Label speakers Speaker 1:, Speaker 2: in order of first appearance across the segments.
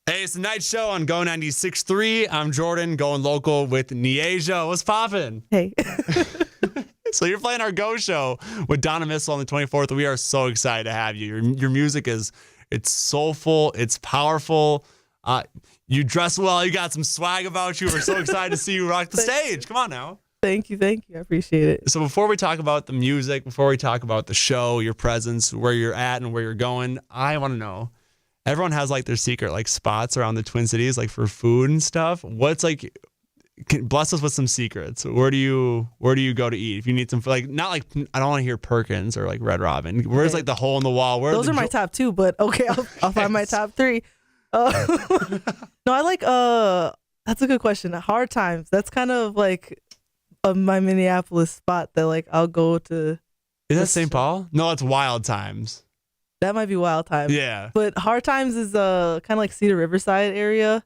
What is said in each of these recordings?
Speaker 1: Hey, it's the night show on Go 96.3. I'm Jordan, going local with Nyasia. What's poppin'?
Speaker 2: Hey.
Speaker 1: So you're playing our Go show with Donna Missile on the 24th. We are so excited to have you. Your music it's soulful, it's powerful. You dress well, you got some swag about you. We're so excited to see you rock the stage. Come on now.
Speaker 2: Thank you. I appreciate it.
Speaker 1: So before we talk about the music, before we talk about the show, your presence, where you're at and where you're going, I want to know. Everyone has like their secret like spots around the Twin Cities, like for food and stuff. What's like? Bless us with some secrets. Where do you go to eat if you need some? Like not like I don't want to hear Perkins or like Red Robin. Where's like the hole in the wall?
Speaker 2: Those are my top two, but okay, I'll find my top three. No, I like that's a good question. Hard Times. That's kind of like my Minneapolis spot that like I'll go to.
Speaker 1: Is that St. Paul? No, it's Wild Times.
Speaker 2: That might be Wild Times.
Speaker 1: Yeah.
Speaker 2: But Hard Times is kind of like Cedar Riverside area.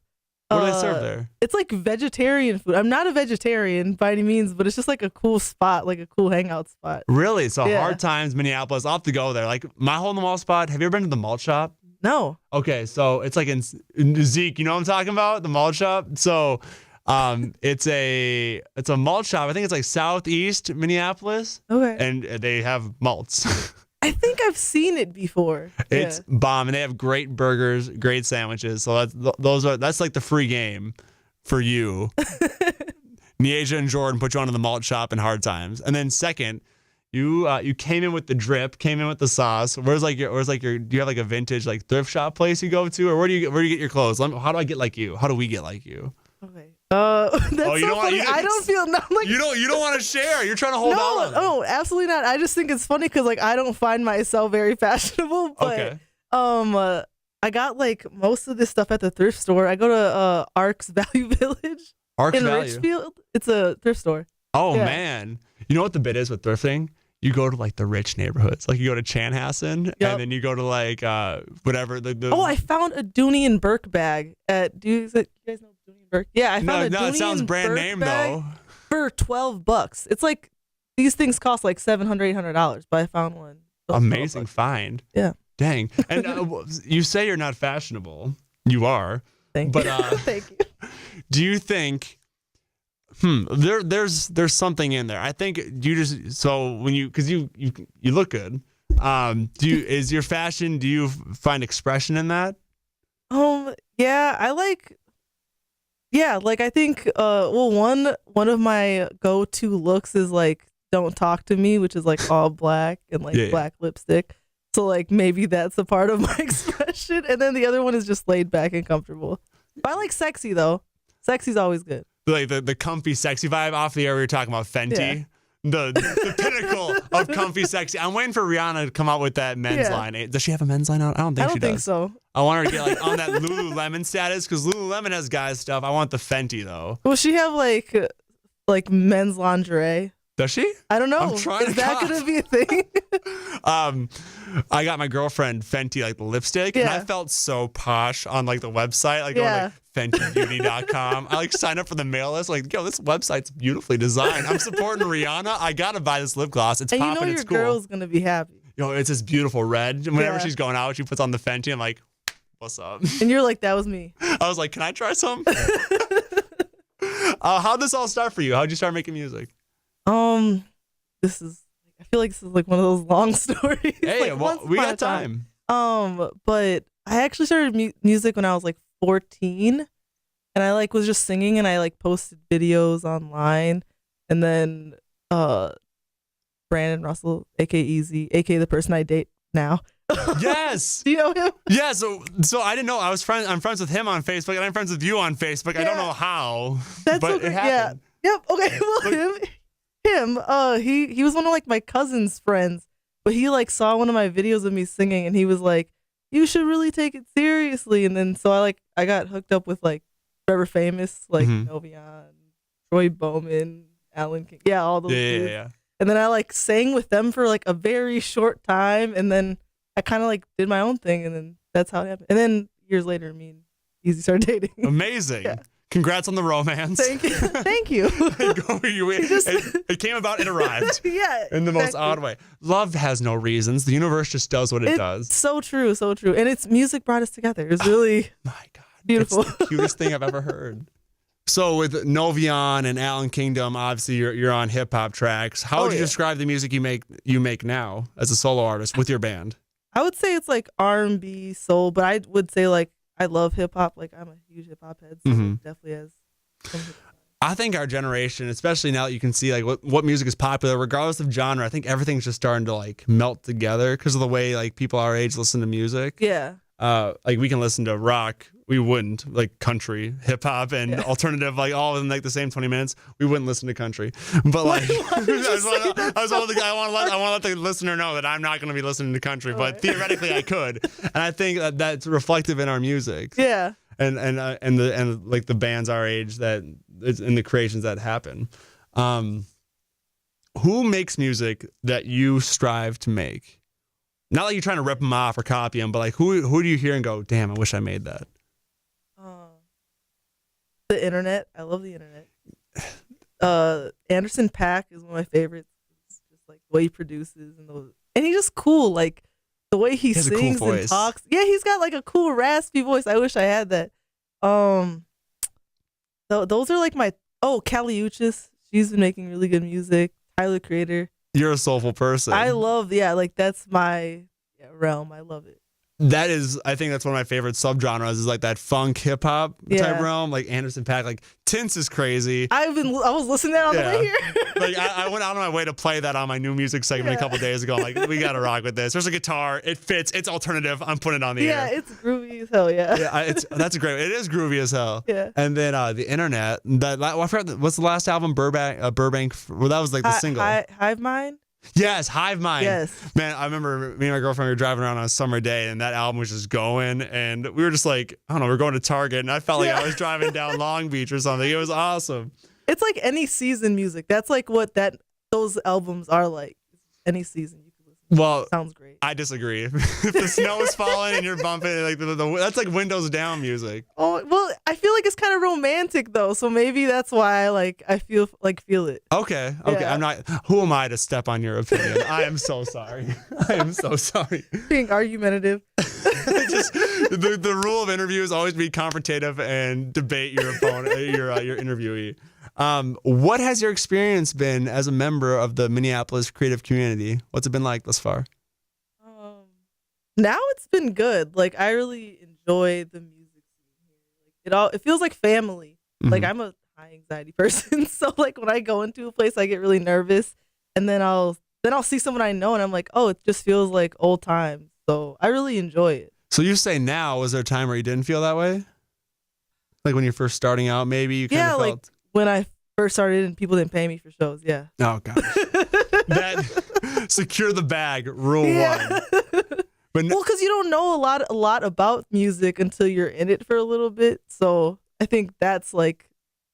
Speaker 1: What do they serve there?
Speaker 2: It's like vegetarian food. I'm not a vegetarian by any means, but it's just like a cool spot, like a cool hangout spot.
Speaker 1: Really? So
Speaker 2: Yeah.
Speaker 1: Hard Times, Minneapolis. I'll have to go there. Like my hole in the wall spot. Have you ever been to the malt shop?
Speaker 2: No.
Speaker 1: Okay, so it's like in Zeke. You know what I'm talking about? The malt shop. So it's a malt shop. I think it's like southeast Minneapolis.
Speaker 2: Okay.
Speaker 1: And they have malts.
Speaker 2: I think I've seen it before.
Speaker 1: It's bomb, and they have great burgers, great sandwiches. So that's like the free game for you. Nyasia and Jordan put you on to the malt shop in Hard Times, and then second, you came in with the drip, came in with the sauce. Where's your? Do you have like a vintage like thrift shop place you go to, or where do you get your clothes? How do I get like you? How do we get like you?
Speaker 2: Okay. That's so funny. I don't feel like
Speaker 1: you don't want to share. You're trying to hold on.
Speaker 2: No, absolutely not. I just think it's funny because like I don't find myself very fashionable. But
Speaker 1: Okay.
Speaker 2: I got like most of this stuff at the thrift store. I go to Ark's Value Village in Richfield. It's a thrift store.
Speaker 1: Oh man, you know what the bit is with thrifting? You go to like the rich neighborhoods, like you go to Chanhassen, and then you go to like whatever the.
Speaker 2: Oh, I found a Dooney and Burke bag at. You guys know Dooney and Burke? Yeah, I found a Dooney
Speaker 1: it sounds
Speaker 2: and
Speaker 1: brand
Speaker 2: Burke
Speaker 1: name
Speaker 2: bag
Speaker 1: though.
Speaker 2: For $12. It's like these things cost like $700, $800, but I found one.
Speaker 1: Amazing find.
Speaker 2: Yeah.
Speaker 1: Dang. And you say you're not fashionable. You are.
Speaker 2: Thank you. Thank you.
Speaker 1: Do you think? There's something in there. I think you just because you look good. Is your fashion? Do you find expression in that?
Speaker 2: Yeah, I like. Yeah, like I think. One of my go-to looks is like "Don't Talk to Me," which is like all black and like black lipstick. So like maybe that's a part of my expression, and then the other one is just laid back and comfortable. But I like sexy though. Sexy's always good.
Speaker 1: Like the comfy sexy vibe off the air. We were talking about Fenty. Yeah. The pinnacle of comfy sexy. I'm waiting for Rihanna to come out with that men's line. Does she have a men's line out? I don't think she does. I don't think
Speaker 2: so.
Speaker 1: I want her to get like on that Lululemon status because Lululemon has guys stuff. I want the Fenty though.
Speaker 2: Will she have like men's lingerie?
Speaker 1: Does she?
Speaker 2: I don't know.
Speaker 1: I'm trying
Speaker 2: Is that going to be a thing?
Speaker 1: I got my girlfriend Fenty like the lipstick, and I felt so posh on like the website, like going like FentyBeauty.com. I like signed up for the mail list, like yo, this website's beautifully designed. I'm supporting Rihanna. I gotta buy this lip gloss. It's popping.
Speaker 2: And
Speaker 1: It's cool.
Speaker 2: Your girl's gonna be happy.
Speaker 1: Yo, it's this beautiful red. Whenever she's going out, she puts on the Fenty. I'm like, what's up?
Speaker 2: And you're like, that was me.
Speaker 1: I was like, can I try some? How'd this all start for you? How'd you start making music?
Speaker 2: I feel like this is like one of those long stories.
Speaker 1: Hey, well, we got time.
Speaker 2: But I actually started music when I was like 14, and I like was just singing, and I like posted videos online, and then Brandon Russell, aka Easy, aka the person I date now.
Speaker 1: Yes.
Speaker 2: Do you know him?
Speaker 1: Yeah. So I didn't know. I'm friends with him on Facebook, and I'm friends with you on Facebook. I don't know how, but it happened.
Speaker 2: Yeah. Yep. Okay. Well, he was one of like my cousin's friends, but he like saw one of my videos of me singing, and he was like, "You should really take it seriously." And then so I got hooked up with like Forever Famous, like Novian, Troy Bowman, Alan King, all those dudes.
Speaker 1: Yeah.
Speaker 2: And then I like sang with them for like a very short time, and then I kind of like did my own thing, and then that's how it happened. And then years later, me and Easy started dating.
Speaker 1: Amazing. Yeah. Congrats on the romance.
Speaker 2: Thank you. Thank you.
Speaker 1: It came about, it arrived.
Speaker 2: Yeah.
Speaker 1: In the most odd way. Love has no reasons. The universe just does what it does.
Speaker 2: So true, so true. And it's music brought us together. It's really
Speaker 1: my God.
Speaker 2: Beautiful.
Speaker 1: It's the cutest thing I've ever heard. So with Novion and Alan Kingdom, obviously you're on hip hop tracks. How would you describe the music you make now as a solo artist with your band?
Speaker 2: I would say it's like R&B, soul, but I would say like I love hip hop. Like I'm a huge hip hop head, so it definitely has some hip-hop.
Speaker 1: I think our generation, especially now that you can see like what music is popular, regardless of genre, I think everything's just starting to like melt together because of the way like people our age listen to music.
Speaker 2: Yeah.
Speaker 1: Like we can listen to rock, we wouldn't like country, hip hop, and alternative, like all in like the same 20 minutes. We wouldn't listen to country, but like I want to let the listener know that I'm not going to be listening to country, but theoretically I could, and I think that's reflective in our music.
Speaker 2: Yeah.
Speaker 1: And like the bands our age that it's in the creations that happen. Who makes music that you strive to make? Not like you're trying to rip them off or copy them, but like who do you hear and go, damn, I wish I made that?
Speaker 2: The internet. I love the internet. Anderson .Paak is one of my favorites. It's just like the way he produces and he's just cool. Like the way he sings cool and talks. Yeah, he's got like a cool raspy voice. I wish I had that. Those are like my Kali Uchis. She's been making really good music. Tyler Creator.
Speaker 1: You're a soulful person.
Speaker 2: I love, like that's my realm. I love it.
Speaker 1: That is, I think that's one of my favorite subgenres is like that funk hip hop type realm, like Anderson .Paak, like Tints is crazy.
Speaker 2: I was listening to that on the way here.
Speaker 1: Like I went out of my way to play that on my new music segment a couple days ago. I'm like, we gotta rock with this. There's a guitar, it fits, it's alternative. I'm putting it on the air.
Speaker 2: Yeah, it's groovy as hell. Yeah,
Speaker 1: that's great. It is groovy as hell.
Speaker 2: Yeah.
Speaker 1: And then the internet. I forgot what's the last album? Burbank. Well, that was like the single.
Speaker 2: Hive Mind.
Speaker 1: Yes, Hive Mind.
Speaker 2: Yes.
Speaker 1: Man, I remember me and my girlfriend were driving around on a summer day and that album was just going and we were just like, I don't know, we're going to Target and I felt like I was driving down Long Beach or something. It was awesome.
Speaker 2: It's like any season music. That's like what those albums are like. Any season you can listen to.
Speaker 1: Well,
Speaker 2: sounds great.
Speaker 1: I disagree. If the snow is falling and you're bumping, like that's like windows down music.
Speaker 2: Oh well, I feel like it's kind of romantic though, so maybe that's why I feel it.
Speaker 1: Okay. Yeah. I'm not. Who am I to step on your opinion? I am so sorry. I am so sorry.
Speaker 2: Being argumentative.
Speaker 1: Just the rule of interview is always be confrontative and debate your opponent, your interviewee. What has your experience been as a member of the Minneapolis creative community? What's it been like thus far?
Speaker 2: Now it's been good. Like I really enjoy the music scene here. Like it feels like family. Mm-hmm. Like I'm a high anxiety person, so like when I go into a place, I get really nervous, and then I'll see someone I know, and I'm like, oh, it just feels like old times. So I really enjoy it.
Speaker 1: So you say now? Was there a time where you didn't feel that way? Like when you're first starting out, maybe you kind of felt.
Speaker 2: Like when I first started and people didn't pay me for shows. Yeah.
Speaker 1: Oh gosh. That secure the bag rule one. But
Speaker 2: because you don't know a lot about music until you're in it for a little bit. So I think that's like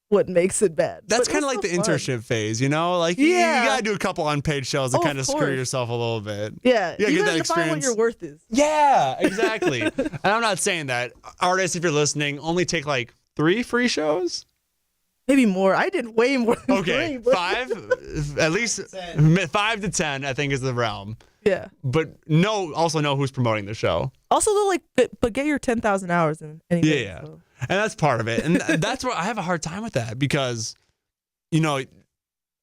Speaker 2: what makes it bad.
Speaker 1: That's kind of like the internship phase, you know? Like you gotta do a couple unpaid shows to kind of screw yourself a little bit.
Speaker 2: Yeah.
Speaker 1: You
Speaker 2: get
Speaker 1: that
Speaker 2: experience. Find what your worth is.
Speaker 1: Yeah, exactly. And I'm not saying that artists, if you're listening, only take like 3 free shows.
Speaker 2: Maybe more. I did way more than 3. But
Speaker 1: 5, at least 5 to 10, I think is the realm.
Speaker 2: Yeah.
Speaker 1: But also know who's promoting the show.
Speaker 2: Also, though, but get your 10,000 hours in anyway.
Speaker 1: Yeah. So. And that's part of it. And that's where I have a hard time with that because,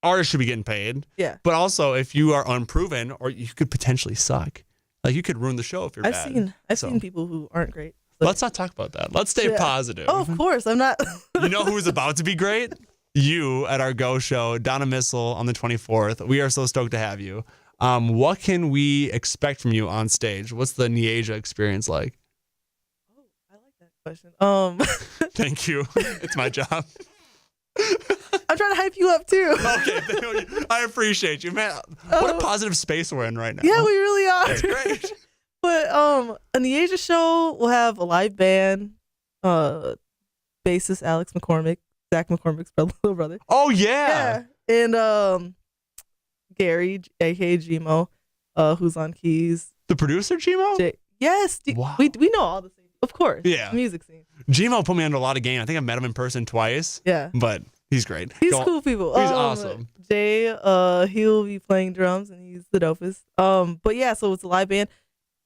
Speaker 1: artists should be getting paid.
Speaker 2: Yeah.
Speaker 1: But also, if you are unproven or you could potentially suck, like you could ruin the show if you're bad.
Speaker 2: I've seen people who aren't great.
Speaker 1: Let's not talk about that. Let's stay positive.
Speaker 2: Oh, of course. I'm not.
Speaker 1: You know who's about to be great? You at our Go show, Donna Missile on the 24th. We are so stoked to have you. What can we expect from you on stage? What's the Nyasia experience like?
Speaker 2: Oh, I like that question.
Speaker 1: Thank you. It's my job.
Speaker 2: I'm trying to hype you up too.
Speaker 1: Okay, I appreciate you, man. What a positive space we're in right now.
Speaker 2: Yeah, we really are.
Speaker 1: That's great.
Speaker 2: But a Nyasia show will have a live band, bassist Alex McCormick, Zach McCormick's little brother.
Speaker 1: Oh yeah.
Speaker 2: And Gary, aka Gmo, who's on keys.
Speaker 1: The producer Gmo?
Speaker 2: Yes.
Speaker 1: Wow.
Speaker 2: We know all the same. Of course.
Speaker 1: Yeah.
Speaker 2: Music scene.
Speaker 1: Gmo put me under a lot of game. I think I've met him in person twice.
Speaker 2: Yeah.
Speaker 1: But he's great.
Speaker 2: He's cool people.
Speaker 1: He's awesome.
Speaker 2: Jay, he'll be playing drums and he's the dopest. But yeah, so it's a live band.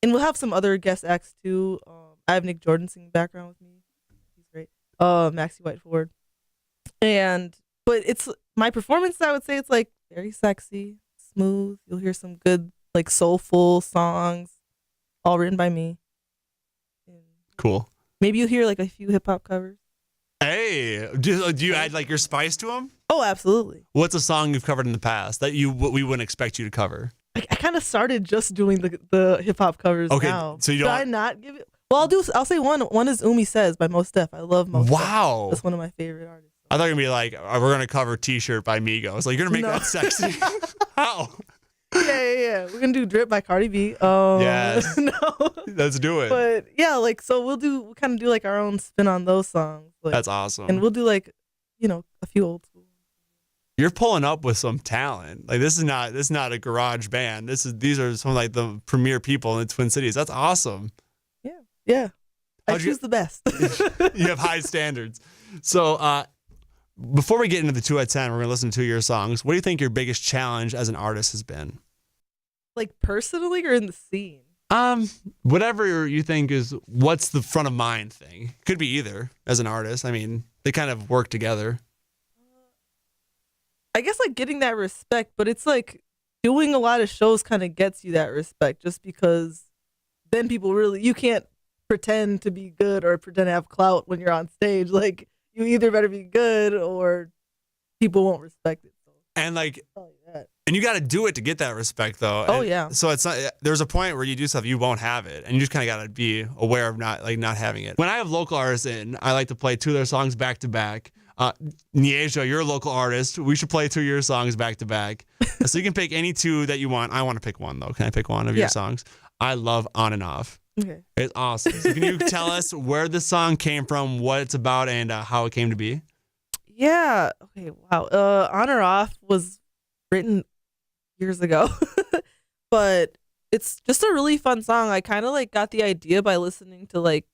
Speaker 2: And we'll have some other guest acts too. I have Nick Jordan singing background with me. Maxie White Ford. But it's my performance, I would say it's like very sexy, smooth. You'll hear some good like soulful songs, all written by me. And
Speaker 1: Cool.
Speaker 2: maybe you'll hear like a few hip hop covers.
Speaker 1: Hey, do you add like your spice to them?
Speaker 2: Oh, absolutely.
Speaker 1: What's a song you've covered in the past that we wouldn't expect you to cover?
Speaker 2: I kind of started just doing the hip hop covers
Speaker 1: Okay,
Speaker 2: now.
Speaker 1: so you
Speaker 2: Should
Speaker 1: don't-
Speaker 2: I not give it? Well, I'll say one. One is Umi Says by Mos Def. I love Mos Def.
Speaker 1: Wow.
Speaker 2: That's one of my favorite artists.
Speaker 1: I thought you were going to be like, we're going to cover T-shirt by Migos. Like, you're going to make
Speaker 2: No.
Speaker 1: that sexy. How?
Speaker 2: Yeah. We're gonna do Drip by Cardi B.
Speaker 1: Yes.
Speaker 2: No.
Speaker 1: Let's do it.
Speaker 2: But yeah, like so we'll kind of do like our own spin on those songs. Like,
Speaker 1: That's awesome.
Speaker 2: and we'll do like, a few old school.
Speaker 1: You're pulling up with some talent. Like this is not a garage band. These are some of like the premier people in the Twin Cities. That's awesome.
Speaker 2: Yeah. I
Speaker 1: How'd you-
Speaker 2: choose the best.
Speaker 1: You have high standards. So before we get into the 2 at 10, we're gonna listen to your songs. What do you think your biggest challenge as an artist has been?
Speaker 2: Like personally or in the scene?
Speaker 1: Whatever you think is what's the front of mind thing. Could be either as an artist. I mean, they kind of work together.
Speaker 2: I guess like getting that respect, but it's like doing a lot of shows kind of gets you that respect just because then you can't pretend to be good or pretend to have clout when you're on stage. Like you either better be good or people won't respect it. So
Speaker 1: And like,
Speaker 2: I'll tell you that.
Speaker 1: and you got to do it to get that respect, though.
Speaker 2: Oh,
Speaker 1: And
Speaker 2: yeah.
Speaker 1: So it's not. There's a point where you do stuff you won't have it, and you just kind of got to be aware of not having it. When I have local artists in, I like to play 2 of their songs back to back. Nyasia, you're a local artist. We should play 2 of your songs back to back. So you can pick any 2 that you want. I want to pick one though. Can I pick one of your songs? I love On and Off.
Speaker 2: Okay.
Speaker 1: It's awesome. So can you tell us where the song came from, what it's about, and how it came to be?
Speaker 2: Yeah. Okay. Wow. On or Off was written years ago, but it's just a really fun song. I kind of like got the idea by listening to like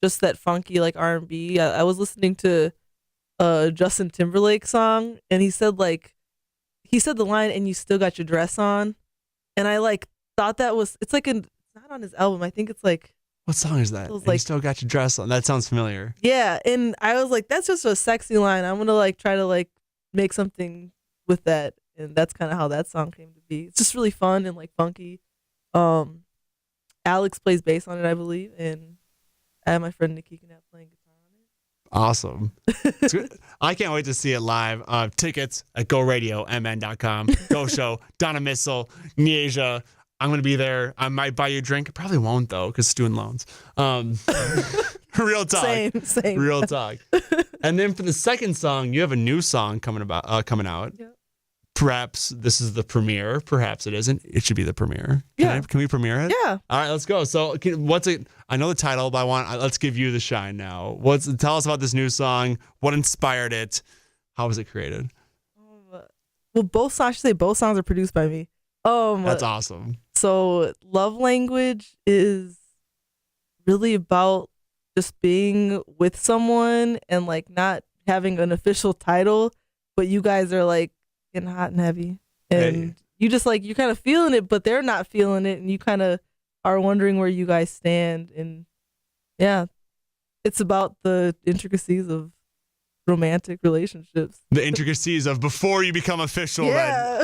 Speaker 2: just that funky like R&B. I was listening to Justin Timberlake song, and he said the line, "And you still got your dress on," and I like thought it's not on his album. I think it's like.
Speaker 1: What song is that?
Speaker 2: It was
Speaker 1: And you
Speaker 2: like-
Speaker 1: still got your dress on. That sounds familiar.
Speaker 2: Yeah, and I was like, that's just a sexy line. I'm gonna like try to like make something with that, and that's kind of how that song came to be. It's just really fun and like funky. Alex plays bass on it, I believe, and I have my friend Nikki Knapp playing guitar
Speaker 1: Awesome. It's good. I can't wait to see it live. Tickets at GoRadioMN.com. Go Show, Donna Missile, Nyasia. I'm going to be there. I might buy you a drink. I probably won't, though, because student loans. Real talk.
Speaker 2: Same.
Speaker 1: Real talk. And then for the second song, you have a new song coming out.
Speaker 2: Yeah.
Speaker 1: Perhaps this is the premiere. Perhaps it isn't. It should be the premiere.
Speaker 2: Yeah.
Speaker 1: Can we premiere it?
Speaker 2: Yeah.
Speaker 1: All right, let's go. So, what's it? I know the title, but let's give you the shine now. Tell us about this new song. What inspired it? How was it created?
Speaker 2: Well, both songs are produced by me.
Speaker 1: That's awesome.
Speaker 2: So, Love Language is really about just being with someone and like not having an official title, but you guys are like getting hot and heavy, and you just like you're kind of feeling it, but they're not feeling it, and you kind of are wondering where you guys stand. And yeah, it's about the intricacies of romantic relationships.
Speaker 1: The intricacies of before you become official.
Speaker 2: Yeah.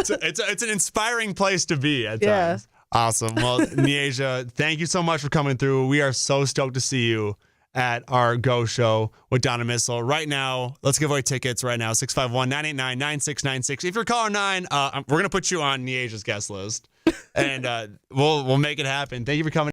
Speaker 1: It's an inspiring place to be at times. Awesome. Well, Nyasia, thank you so much for coming through. We are so stoked to see you at our Go Show with Donna Missile. Right now, let's give away tickets right now. 651-989-9696. If you're caller 9, we're going to put you on Nyasia's guest list, and we'll make it happen. Thank you for coming.